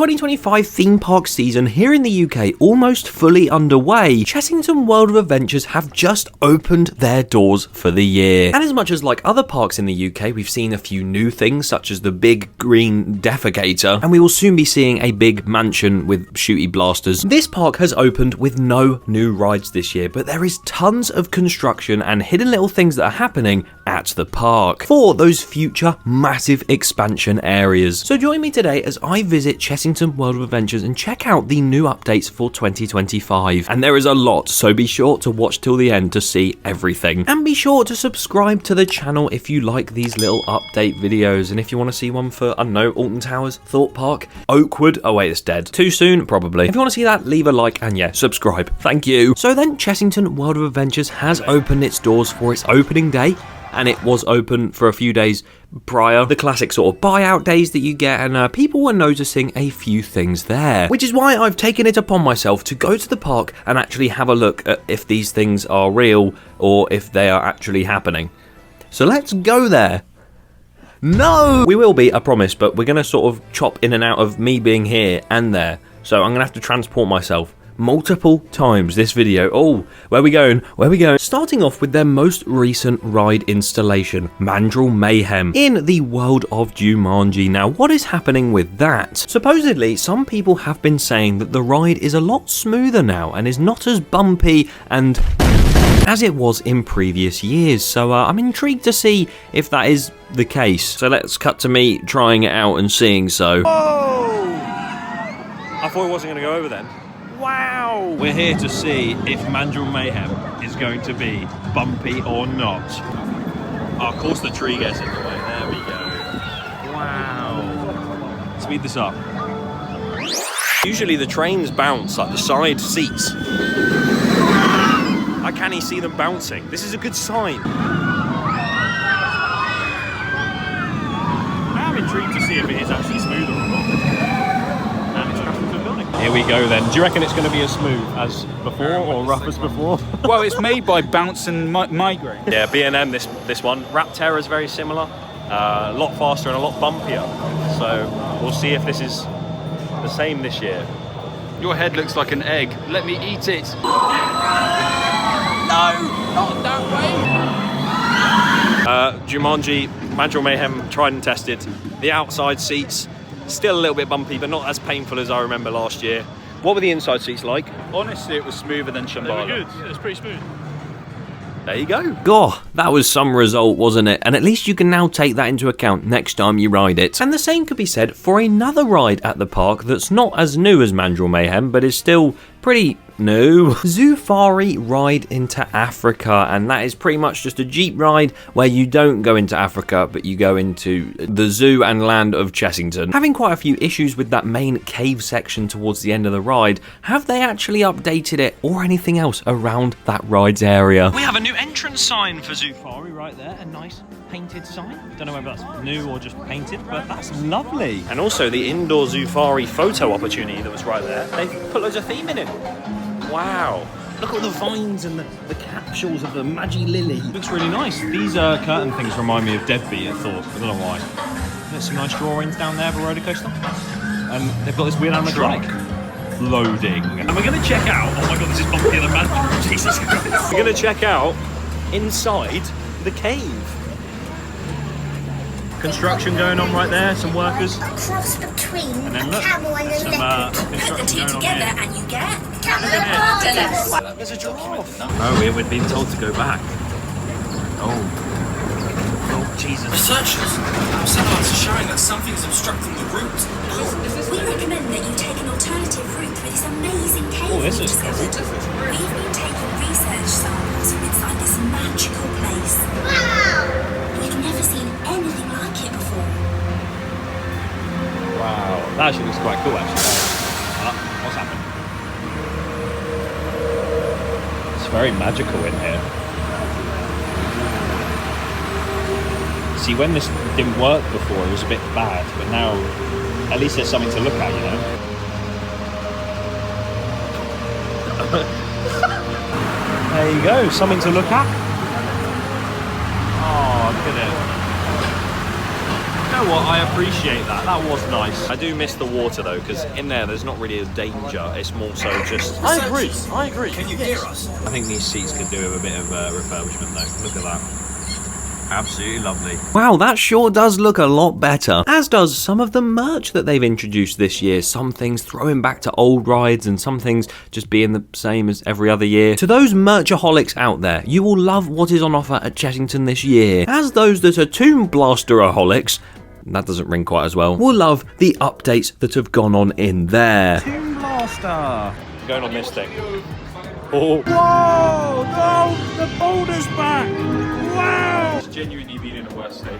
2025 theme park season here in the UK almost fully underway, Chessington World of Adventures have just opened their doors for the year. And as much as like other parks in the UK, we've seen a few new things such as the big green defecator, and we will soon be seeing a big mansion with shooty blasters. This park has opened with no new rides this year, but there is tons of construction and hidden little things that are happening at the park for those future massive expansion areas. So join me today as I visit Chessington World of Adventures and check out the new updates for 2025. And there is a lot, so be sure to watch till the end to see everything. And be sure to subscribe to the channel if you like these little update videos, and if you want to see one for, I don't know, Alton Towers, Thorpe Park, Oakwood, oh wait, it's dead. Too soon, probably. If you want to see that, leave a like and yeah, subscribe. Thank you. So then, Chessington World of Adventures has opened its doors for its opening day, and it was open for a few days prior, the classic sort of buyout days that you get, and people were noticing a few things there, which is why I've taken it upon myself to go to the park and actually have a look at if these things are real or if they are actually happening. So let's go there. No! We will be, I promise, but we're going to sort of chop in and out of me being here and there, so I'm going to have to transport myself multiple times this video. Oh, where are we going? Where are we going? Starting off with their most recent ride installation, Mandrill Mayhem, in the world of Jumanji. Now, what is happening with that? Supposedly, some people have been saying that the ride is a lot smoother now and is not as bumpy and as it was in previous years, so I'm intrigued to see if that is the case. So let's cut to me trying it out and seeing so. Oh! I thought it wasn't going to go over then. Wow! We're here to see if Mandrill Mayhem is going to be bumpy or not. Oh, of course the tree gets in the way. There we go. Wow. Speed this up. Usually the trains bounce, like the side seats. I can't even see them bouncing. This is a good sign. I am intrigued to see if it is actually smoother or not. Here we go then. Do you reckon it's going to be as smooth as before or rough as before? Well, it's made by Bounce and Migraine. Yeah, B&M this one. Rapterra is very similar. A lot faster and a lot bumpier. So we'll see if this is the same this year. Your head looks like an egg. Let me eat it. No, not that way. Jumanji, Mandrill Mayhem, tried and tested. The outside seats, still a little bit bumpy, but not as painful as I remember last year. What were the inside seats like? Honestly, it was smoother than Shambhala. They were good. Yeah, it was pretty smooth. There you go. Goh, that was some result, wasn't it? And at least you can now take that into account next time you ride it. And the same could be said for another ride at the park that's not as new as Mandrill Mayhem, but is still pretty new. Zufari Ride into Africa, and that is pretty much just a jeep ride where you don't go into Africa, but you go into the zoo and land of Chessington. Having quite a few issues with that main cave section towards the end of the ride, have they actually updated it or anything else around that ride's area? We have a new entrance sign for Zufari right there, a nice painted sign. Don't know whether that's new or just painted, but that's lovely. And also the indoor Zufari photo opportunity that was right there. They've put loads of theme in it. Wow. Look at all the vines and the capsules of the Magi Lily. Looks really nice. These curtain things remind me of Deadbeat at Thorpe. I don't know why. There's some nice drawings down there of a roller coaster. And they've got this weird animatronic. Loading. And we're going to check out... Oh my god, this is bumpier than Mandrill. Jesus Christ. We're going to check out inside the cave. Construction going on right there, some workers. A cross between And then look, camel and a some leopard. Put the construction two going on together here. and you get Camelopardus. There's a giraffe. Oh, we're being told to go back. Oh, Jesus. Researchers, satellites are showing that something's obstructing the route. We recommend that you take an alternative route through this amazing cave Oh, this we is discovered. We've been taking research samples from inside this magical place. Wow. We've never seen anything like it before. Wow, that actually looks quite cool, actually. What's happened? It's very magical in here. See, when this didn't work before, it was a bit bad, but now at least there's something to look at, you know? There you go, something to look at. Oh, look at it. You know what, I appreciate that. That was nice. I do miss the water though, because in there's not really a danger. It's more so just... I agree. Can you hear us? I think these seats could do with a bit of refurbishment though. Look at that. Absolutely lovely. Wow, that sure does look a lot better. As does some of the merch that they've introduced this year. Some things throwing back to old rides and some things just being the same as every other year. To those merchaholics out there, you will love what is on offer at Chessington this year. As those that are Tomb Blasteraholics, that doesn't ring quite as well, will love the updates that have gone on in there. Tomb Blaster! Going on this thing. Oh. Whoa! No! The boulder's back! Wow! It's genuinely been in a worse state.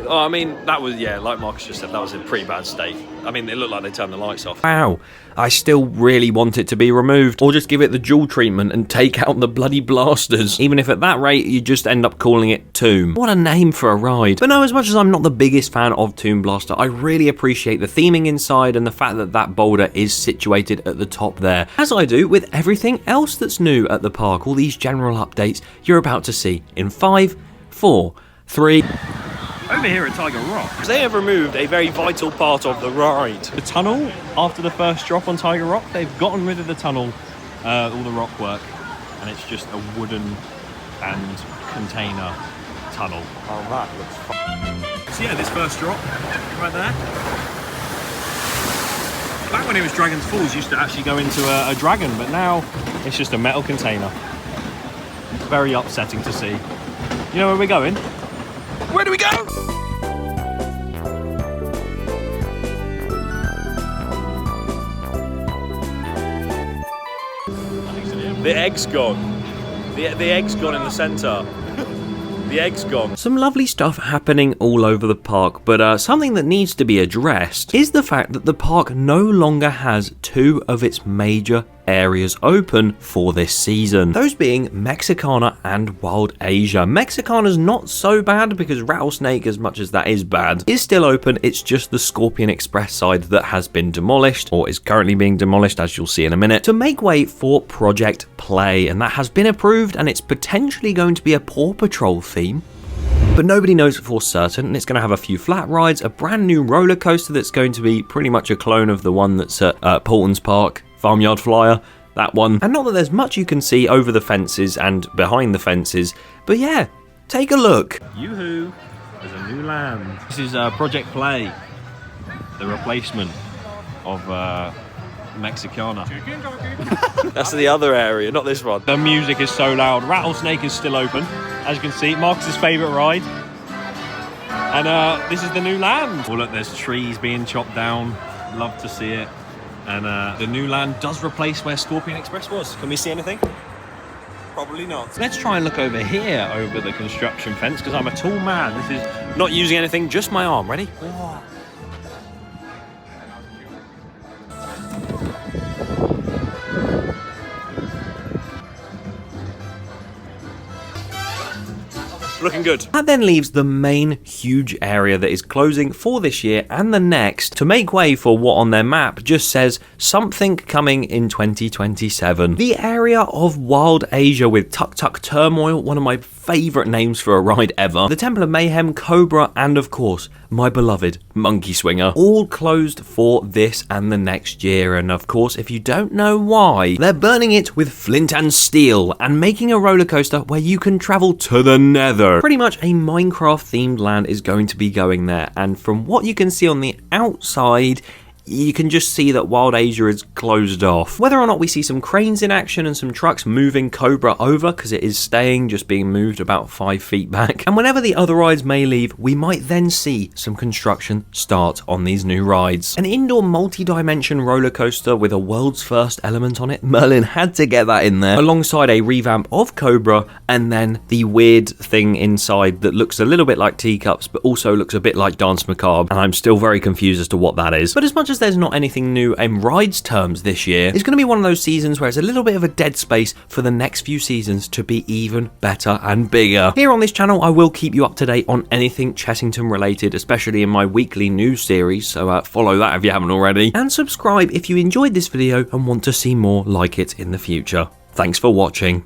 Oh, I mean, that was, yeah, like Marcus just said, that was in pretty bad state. I mean, it looked like they turned the lights off. Wow. I still really want it to be removed. Or just give it the dual treatment and take out the bloody blasters. Even if at that rate, you just end up calling it Tomb. What a name for a ride. But no, as much as I'm not the biggest fan of Tomb Blaster, I really appreciate the theming inside and the fact that that boulder is situated at the top there. As I do with everything else that's new at the park. All these general updates you're about to see in 5, 4, 3... Over here at Tiger Rock, they have removed a very vital part of the ride. The tunnel, after the first drop on Tiger Rock, they've gotten rid of the tunnel, all the rock work, and it's just a wooden and container tunnel. Oh, that looks fun. So yeah, this first drop, right there. Back when it was Dragon's Falls, used to actually go into a dragon, but now it's just a metal container. Very upsetting to see. You know where we're going? Where do we go? The egg's gone. The egg's gone in the centre. The egg's gone. Some lovely stuff happening all over the park, but something that needs to be addressed is the fact that the park no longer has two of its major areas open for this season. Those being Mexicana and Wild Asia. Mexicana's not so bad because Rattlesnake, as much as that is bad, is still open. It's just the Scorpion Express side that has been demolished, or is currently being demolished, as you'll see in a minute, to make way for Project Play, and that has been approved, and it's potentially going to be a Paw Patrol theme. But nobody knows for certain, and it's going to have a few flat rides, a brand new roller coaster that's going to be pretty much a clone of the one that's at Paulton's Park, Farmyard Flyer, that one. And not that there's much you can see over the fences and behind the fences, but yeah, take a look. Yoo-hoo, there's a new land. This is Project Play, the replacement of Mexicana. That's the other area, not this one. The music is so loud. Rattlesnake is still open, as you can see. Marcus's favourite ride. And this is the new land. Oh look, there's trees being chopped down. Love to see it. And the new land does replace where Scorpion Express was. Can we see anything? Probably not. Let's try and look over here, over the construction fence, because I'm a tall man. This is not using anything, just my arm. Ready? Whoa. Looking good. That then leaves the main huge area that is closing for this year and the next to make way for what on their map just says something coming in 2027. The area of Wild Asia with Tuk Tuk Turmoil, one of my favourite names for a ride ever, the Temple of Mayhem, Cobra, and of course, my beloved Monkey Swinger, all closed for this and the next year. And of course, if you don't know why, they're burning it with flint and steel and making a roller coaster where you can travel to the nether. Pretty much a Minecraft themed land is going to be going there, and from what you can see on the outside, you can just see that Wild Asia is closed off. Whether or not we see some cranes in action and some trucks moving Cobra over, because it is staying, just being moved about 5 feet back, and whenever the other rides may leave, we might then see some construction start on these new rides. An indoor multi-dimension roller coaster with a world's first element on it. Merlin had to get that in there, alongside a revamp of Cobra, and then the weird thing inside that looks a little bit like Teacups, but also looks a bit like Dance Macabre, and I'm still very confused as to what that is. But as much as there's not anything new in rides terms this year, it's going to be one of those seasons where it's a little bit of a dead space for the next few seasons to be even better and bigger. Here on this channel, I will keep you up to date on anything Chessington related, especially in my weekly news series, so follow that if you haven't already, and subscribe if you enjoyed this video and want to see more like it in the future. Thanks for watching.